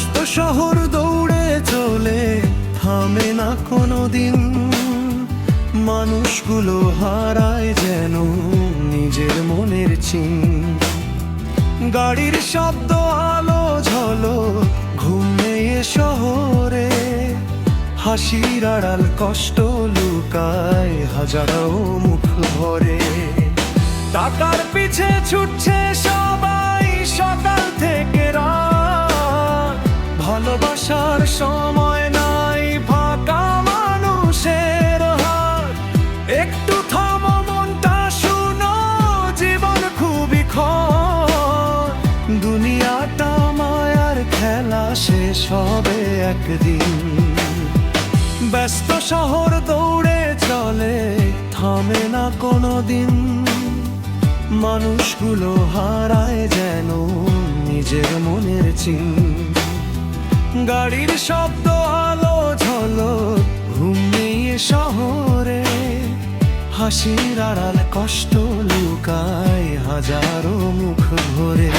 ব্যস্ত শহর দৌড়ে চলে, থামে না কোনোদিন। মানুষগুলো হারায় যেন নিজের মনের চিন। গাড়ির শব্দ, আলো ঝলক, ঘুম নেই এ শহরে। হাসির আড়াল কষ্ট লুকায় হাজারো মুখ ভরে। টাকার পিছে ছুটছে সবাই সকাল থেকে রাত, ভালোবাসার সময় নাই ফাঁকা মানুষের হাত। একটু থামো, মনটা শুনো, জীবন খুবই ক্ষণ। দুনিয়াটা মায়ার খেলা, শেষ হবে একদিন। ব্যস্ত শহর দৌড়ে চলে, থামে না কোনোদিন। মানুষগুলো হারায় যেন নিজের মনের চিন। গাড়ির শব্দ, আলো ঝলক, ঘুম নেই এ শহরে। হাসির আড়াল কষ্ট লুকায় হাজারো মুখ ভরে।